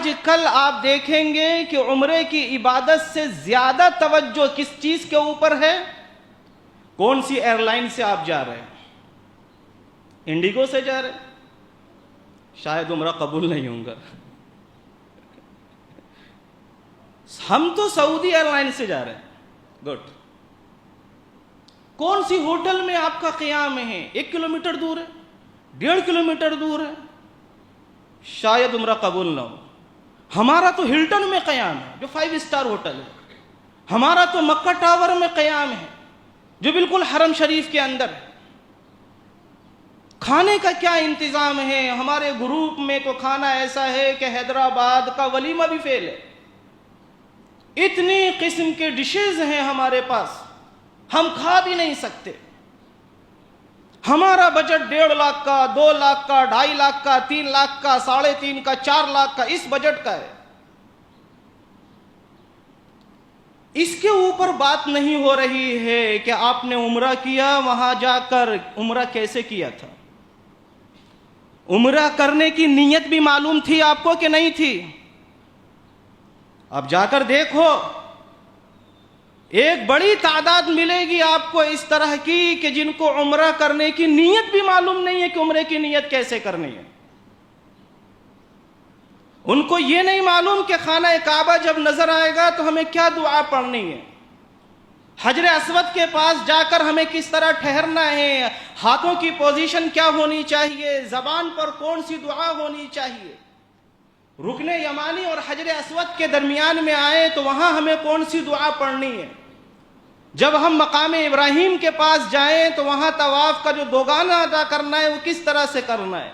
آج کل آپ دیکھیں گے کہ عمرے کی عبادت سے زیادہ توجہ کس چیز کے اوپر ہے؟ کون سی ایئر لائن سے آپ جا رہے ہیں؟ انڈیگو سے جا رہے ہیں؟ شاید عمرہ قبول نہیں ہوں گا. ہم تو سعودی ایئر لائن سے جا رہے ہیں. گڈ. کون سی ہوٹل میں آپ کا قیام ہے؟ 1 کلومیٹر دور ہے، 1.5 کلومیٹر دور ہے، شاید عمرہ قبول نہ ہو. ہمارا تو ہلٹن میں قیام ہے جو 5 اسٹار ہوٹل ہے. ہمارا تو مکہ ٹاور میں قیام ہے جو بالکل حرم شریف کے اندر ہے. کھانے کا کیا انتظام ہے؟ ہمارے گروپ میں تو کھانا ایسا ہے کہ حیدرآباد کا ولیمہ بھی فیل ہے. اتنی قسم کے ڈشز ہیں ہمارے پاس، ہم کھا بھی نہیں سکتے. ہمارا بجٹ 1.5 لاکھ کا، 2 لاکھ کا، 2.5 لاکھ کا، 3 لاکھ کا، 3.5 کا، 4 لاکھ کا، اس بجٹ کا ہے. اس کے اوپر بات نہیں ہو رہی ہے کہ آپ نے عمرہ کیا، وہاں جا کر عمرہ کیسے کیا تھا. عمرہ کرنے کی نیت بھی معلوم تھی آپ کو کہ نہیں تھی؟ اب جا کر دیکھو، ایک بڑی تعداد ملے گی آپ کو اس طرح کی کہ جن کو عمرہ کرنے کی نیت بھی معلوم نہیں ہے کہ عمرے کی نیت کیسے کرنی ہے. ان کو یہ نہیں معلوم کہ خانہ کعبہ جب نظر آئے گا تو ہمیں کیا دعا پڑھنی ہے، حجر اسود کے پاس جا کر ہمیں کس طرح ٹھہرنا ہے، ہاتھوں کی پوزیشن کیا ہونی چاہیے، زبان پر کون سی دعا ہونی چاہیے، رکن یمانی اور حجر اسود کے درمیان میں آئے تو وہاں ہمیں کون سی دعا پڑھنی ہے. جب ہم مقام ابراہیم کے پاس جائیں تو وہاں طواف کا جو دوگانہ ادا کرنا ہے وہ کس طرح سے کرنا ہے.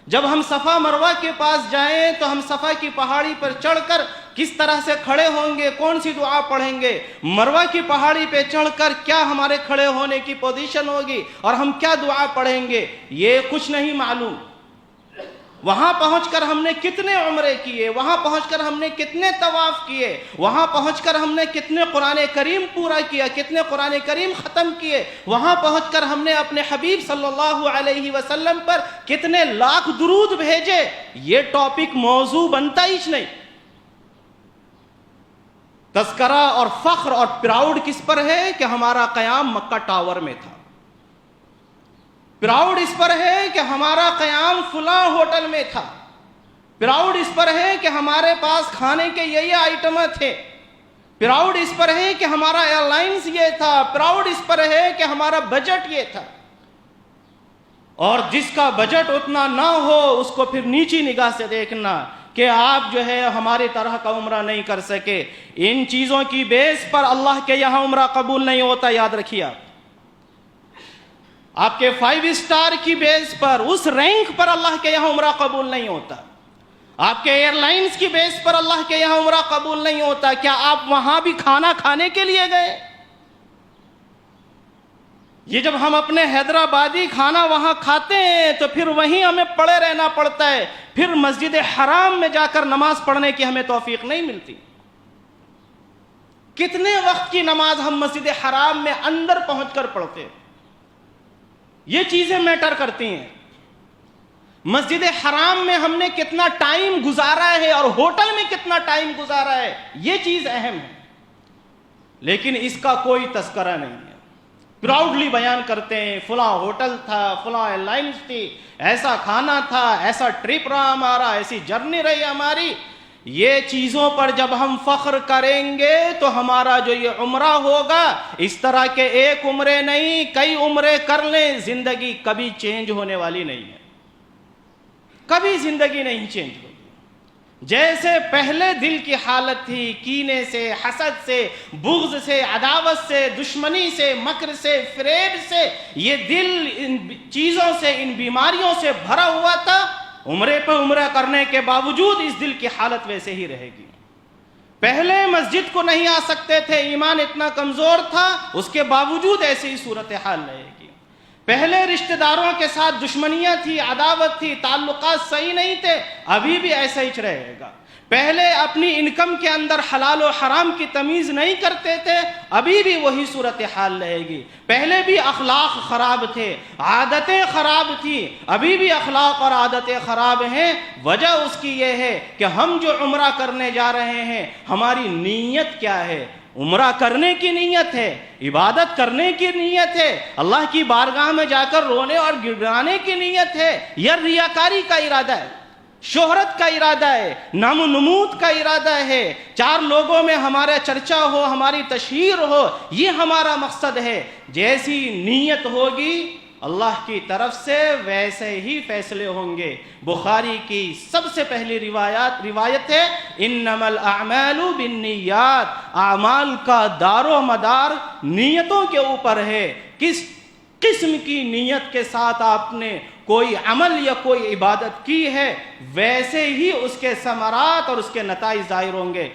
جب ہم صفا مروہ کے پاس جائیں تو ہم صفا کی پہاڑی پر چڑھ کر کس طرح سے کھڑے ہوں گے، کون سی دعا پڑھیں گے. مروہ کی پہاڑی پہ چڑھ کر کیا ہمارے کھڑے ہونے کی پوزیشن ہوگی اور ہم کیا دعا پڑھیں گے، یہ کچھ نہیں معلوم. وہاں پہنچ کر ہم نے کتنے عمرے کیے، وہاں پہنچ کر ہم نے کتنے طواف کیے، وہاں پہنچ کر ہم نے کتنے قرآن کریم پورا کیا، کتنے قرآن کریم ختم کیے، وہاں پہنچ کر ہم نے اپنے حبیب صلی اللہ علیہ وسلم پر کتنے لاکھ درود بھیجے. یہ ٹاپک موضوع بنتا ہی نہیں. تذکرہ اور فخر اور پراؤڈ کس پر ہے کہ ہمارا قیام مکہ ٹاور میں تھا. پراؤڈ اس پر ہے کہ ہمارا قیام فلاں ہوٹل میں تھا. پراؤڈ اس پر ہے کہ ہمارے پاس کھانے کے یہ آئٹم تھے. پراؤڈ اس پر ہے کہ ہمارا ایئر لائنز یہ تھا. پراؤڈ اس پر ہے کہ ہمارا بجٹ یہ تھا. اور جس کا بجٹ اتنا نہ ہو اس کو پھر نیچی نگاہ سے دیکھنا کہ آپ جو ہے ہماری طرح کا عمرہ نہیں کر سکے. ان چیزوں کی بیس پر اللہ کے یہاں عمرہ قبول نہیں ہوتا، یاد رکھیے. آپ کے 5 اسٹار کی بیس پر، اس رینک پر اللہ کے یہاں عمرہ قبول نہیں ہوتا. آپ کے ایئر لائنز کی بیس پر اللہ کے یہاں عمرہ قبول نہیں ہوتا. کیا آپ وہاں بھی کھانا کھانے کے لیے گئے؟ یہ جب ہم اپنے حیدرآبادی کھانا وہاں کھاتے ہیں تو پھر وہیں ہمیں پڑے رہنا پڑتا ہے. پھر مسجد حرام میں جا کر نماز پڑھنے کی ہمیں توفیق نہیں ملتی. کتنے وقت کی نماز ہم مسجد حرام میں اندر پہنچ کر پڑھتے ہیں. یہ چیزیں میٹر کرتی ہیں. مسجد حرام میں ہم نے کتنا ٹائم گزارا ہے اور ہوٹل میں کتنا ٹائم گزارا ہے، یہ چیز اہم ہے. لیکن اس کا کوئی تذکرہ نہیں ہے. پراؤڈلی بیان کرتے ہیں فلاں ہوٹل تھا، فلاں ایئر لائنز تھی، ایسا کھانا تھا، ایسا ٹرپ رہا ہمارا، ایسی جرنی رہی ہماری. یہ چیزوں پر جب ہم فخر کریں گے تو ہمارا جو یہ عمرہ ہوگا، اس طرح کے ایک عمرے نہیں کئی عمرے کر لیں، زندگی کبھی چینج ہونے والی نہیں ہے. کبھی زندگی نہیں چینج ہوگی. جیسے پہلے دل کی حالت تھی، کینے سے، حسد سے، بغض سے، عداوت سے، دشمنی سے، مکر سے، فریب سے، یہ دل ان چیزوں سے، ان بیماریوں سے بھرا ہوا تھا. عمرے پہ عمرہ کرنے کے باوجود اس دل کی حالت ویسے ہی رہے گی. پہلے مسجد کو نہیں آ سکتے تھے، ایمان اتنا کمزور تھا، اس کے باوجود ایسی ہی صورتحال رہے گی. پہلے رشتہ داروں کے ساتھ دشمنیاں تھی، عداوت تھی، تعلقات صحیح نہیں تھے، ابھی بھی ایسا ہی رہے گا۔ پہلے اپنی انکم کے اندر حلال و حرام کی تمیز نہیں کرتے تھے، ابھی بھی وہی صورتحال رہے گی۔ پہلے بھی اخلاق خراب تھے، عادتیں خراب تھی، ابھی بھی اخلاق اور عادتیں خراب ہیں۔ وجہ اس کی یہ ہے کہ ہم جو عمرہ کرنے جا رہے ہیں، ہماری نیت کیا ہے؟ عمرہ کرنے کی نیت ہے، عبادت کرنے کی نیت ہے، اللہ کی بارگاہ میں جا کر رونے اور گڑگڑانے کی نیت ہے، یا ریاکاری کا ارادہ ہے، شہرت کا ارادہ ہے، نام و نمود کا ارادہ ہے، چار لوگوں میں ہمارا چرچا ہو، ہماری تشہیر ہو، یہ ہمارا مقصد ہے۔ جیسی نیت ہوگی اللہ کی طرف سے ویسے ہی فیصلے ہوں گے۔ بخاری کی سب سے پہلی روایت ہے انما الاعمال بالنیات، اعمال کا دار و مدار نیتوں کے اوپر ہے۔ کس قسم کی نیت کے ساتھ آپ نے کوئی عمل یا کوئی عبادت کی ہے، ویسے ہی اس کے ثمرات اور اس کے نتائج ظاہر ہوں گے۔